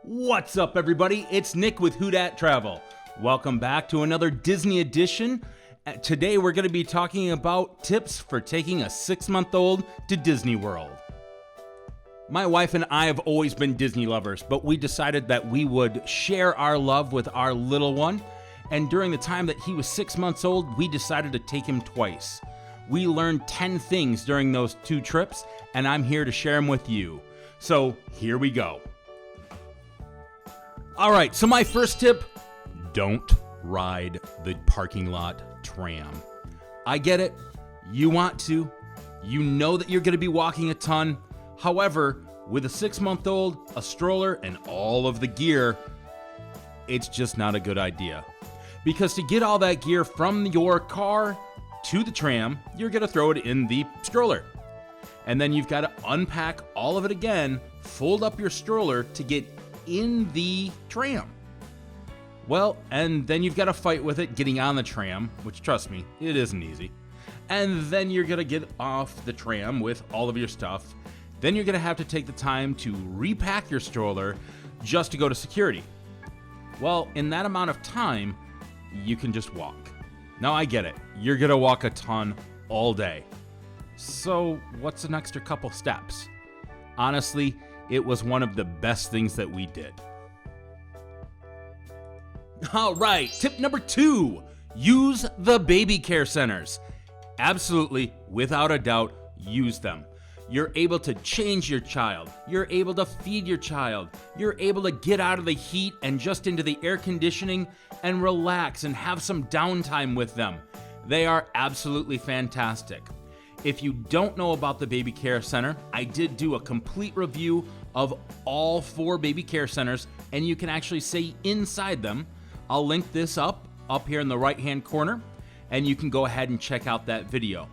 What's up, everybody? It's Nick with Who Dat Travel. Welcome back to another Disney edition. Today we're going to be talking about tips for taking a 6-month-old to Disney World. My wife and I have always been Disney lovers, but we decided that we would share our love with our little one. And during the time that he was 6 months old, we decided to take him twice. We learned 10 things during those 2 trips, and I'm here to share them with you. So here we go. All right, so my first tip, don't ride the parking lot tram. I get it. You want to. You know that you're going to be walking a ton. However, with a 6-month-old, a stroller, and all of the gear, it's just not a good idea. Because to get all that gear from your car to the tram, you're going to throw it in the stroller. And then you've got to unpack all of it again, fold up your stroller to get in the tram. Well, and then you've got to fight with it getting on the tram, which, trust me, it isn't easy. And then you're going to get off the tram with all of your stuff. Then you're going to have to take the time to repack your stroller just to go to security. Well, in that amount of time, you can just walk. Now, I get it. You're going to walk a ton all day. So what's an extra couple steps? Honestly, it was one of the best things that we did. All right, tip number 2, use the baby care centers. Absolutely, without a doubt, use them. You're able to change your child. You're able to feed your child. You're able to get out of the heat and just into the air conditioning and relax and have some downtime with them. They are absolutely fantastic. If you don't know about the Baby Care Center, I did do a complete review of all 4 baby care centers, and you can actually stay inside them. I'll link this up here in the right-hand corner, and you can go ahead and check out that video.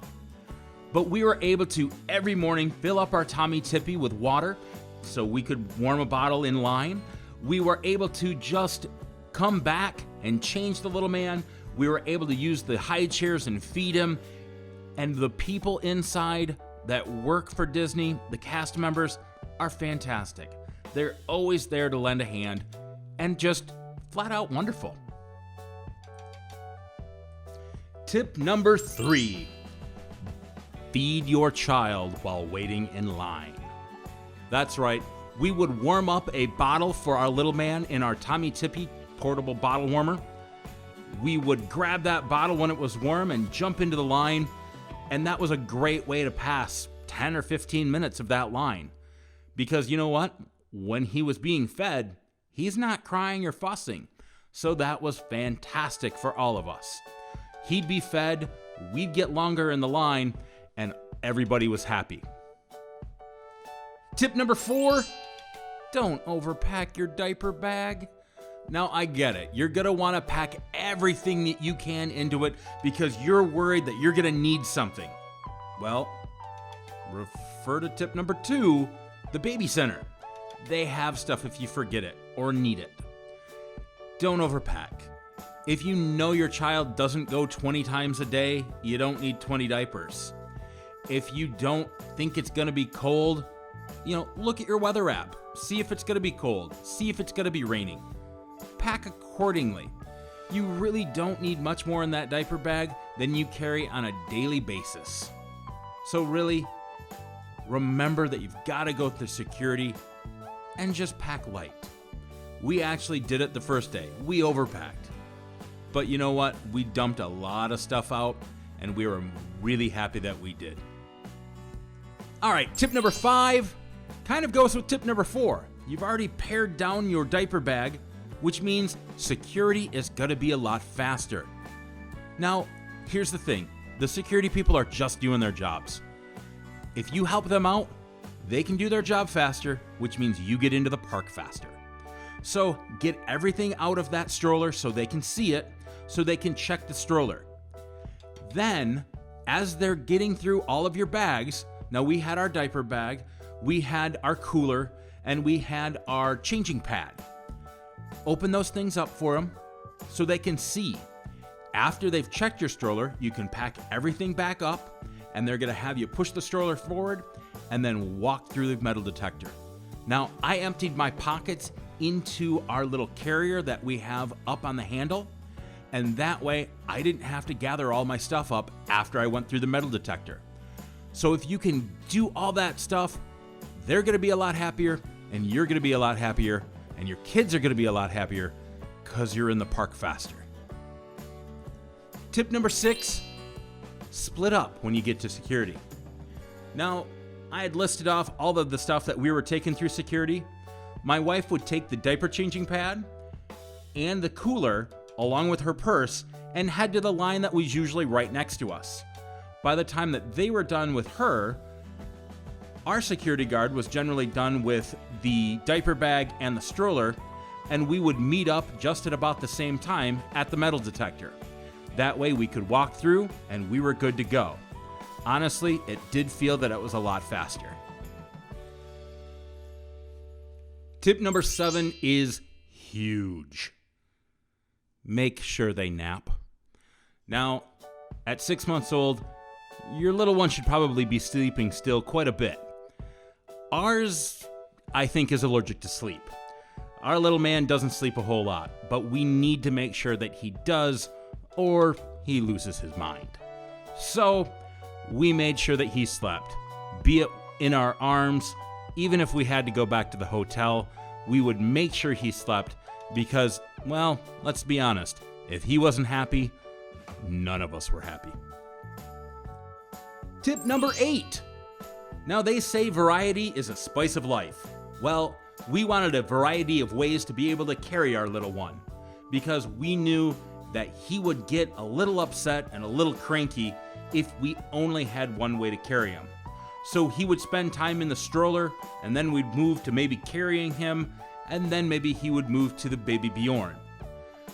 But we were able to, every morning, fill up our Tommy Tippy with water so we could warm a bottle in line. We were able to just come back and change the little man. We were able to use the high chairs and feed him. And the people inside that work for Disney, the cast members, are fantastic. They're always there to lend a hand and just flat out wonderful. Tip number 3, feed your child while waiting in line. That's right, we would warm up a bottle for our little man in our Tommy Tippy portable bottle warmer. We would grab that bottle when it was warm and jump into the line. And that was a great way to pass 10 or 15 minutes of that line. Because you know what? When he was being fed, he's not crying or fussing. So that was fantastic for all of us. He'd be fed, we'd get longer in the line, and everybody was happy. Tip number 4, don't overpack your diaper bag. Now, I get it. You're going to want to pack everything that you can into it because you're worried that you're going to need something. Well, refer to tip number 2, the baby center. They have stuff if you forget it or need it. Don't overpack. If you know your child doesn't go 20 times a day, you don't need 20 diapers. If you don't think it's going to be cold, look at your weather app. See if it's going to be cold. See if it's going to be raining. Pack accordingly. You really don't need much more in that diaper bag than you carry on a daily basis. So really, remember that you've got to go through security and just pack light. We actually did it the first day. We overpacked. But you know what? We dumped a lot of stuff out, and we were really happy that we did. All right, tip number 5 kind of goes with tip number 4. You've already pared down your diaper bag, which means security is going to be a lot faster. Now, here's the thing. The security people are just doing their jobs. If you help them out, they can do their job faster, which means you get into the park faster. So get everything out of that stroller so they can see it, so they can check the stroller. Then, as they're getting through all of your bags, now we had our diaper bag, we had our cooler, and we had our changing pad. Open those things up for them so they can see. After they've checked your stroller, you can pack everything back up, and they're going to have you push the stroller forward and then walk through the metal detector. Now, I emptied my pockets into our little carrier that we have up on the handle, and that way I didn't have to gather all my stuff up after I went through the metal detector. So if you can do all that stuff, they're gonna be a lot happier, and you're gonna be a lot happier, and your kids are gonna be a lot happier because you're in the park faster. Tip number 6, split up when you get to security. Now, I had listed off all of the stuff that we were taking through security. My wife would take the diaper changing pad and the cooler along with her purse and head to the line that was usually right next to us. By the time that they were done with her, our security guard was generally done with the diaper bag and the stroller, and we would meet up just at about the same time at the metal detector. That way we could walk through and we were good to go. Honestly, it did feel that it was a lot faster. Tip number 7 is huge. Make sure they nap. Now, at 6 months old, your little one should probably be sleeping still quite a bit. Ours, I think, is allergic to sleep. Our little man doesn't sleep a whole lot, but we need to make sure that he does, or he loses his mind. So, we made sure that he slept, be it in our arms. Even if we had to go back to the hotel, we would make sure he slept because, well, let's be honest, if he wasn't happy, none of us were happy. Tip number 8. Now, they say variety is a spice of life. Well, we wanted a variety of ways to be able to carry our little one because we knew that he would get a little upset and a little cranky if we only had one way to carry him. So he would spend time in the stroller, and then we'd move to maybe carrying him, and then maybe he would move to the baby Bjorn.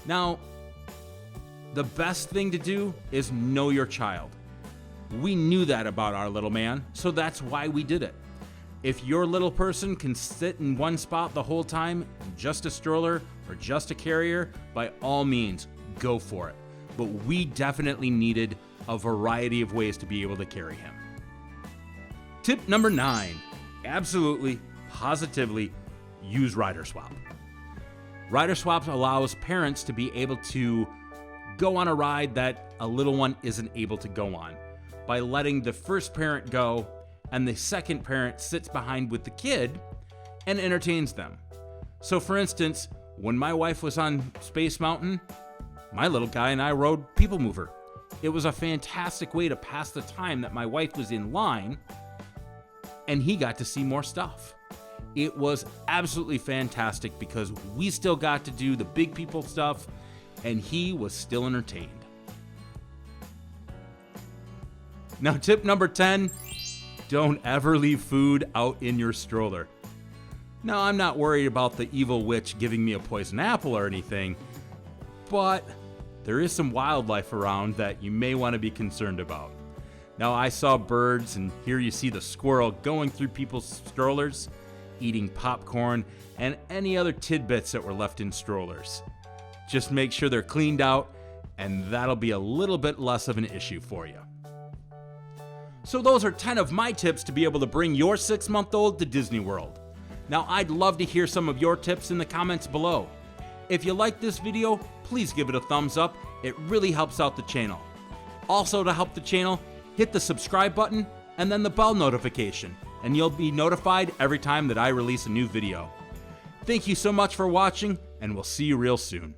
Now, the best thing to do is know your child. We knew that about our little man, so that's why we did it. If your little person can sit in one spot the whole time, just a stroller or just a carrier, by all means, go for it. But we definitely needed a variety of ways to be able to carry him. Tip number 9, absolutely, positively, use Rider Swap. Rider Swap allows parents to be able to go on a ride that a little one isn't able to go on by letting the first parent go and the second parent sits behind with the kid and entertains them. So for instance, when my wife was on Space Mountain, my little guy and I rode People Mover. It was a fantastic way to pass the time that my wife was in line, and he got to see more stuff. It was absolutely fantastic because we still got to do the big people stuff, and he was still entertained. Now, tip number 10, don't ever leave food out in your stroller. Now, I'm not worried about the evil witch giving me a poison apple or anything, but there is some wildlife around that you may want to be concerned about. Now, I saw birds, and here you see the squirrel going through people's strollers, eating popcorn and any other tidbits that were left in strollers. Just make sure they're cleaned out, and that'll be a little bit less of an issue for you. So those are 10 of my tips to be able to bring your 6-month-old to Disney World. Now, I'd love to hear some of your tips in the comments below. If you like this video, please give it a thumbs up. It really helps out the channel. Also, to help the channel, hit the subscribe button and then the bell notification, and you'll be notified every time that I release a new video. Thank you so much for watching, and we'll see you real soon.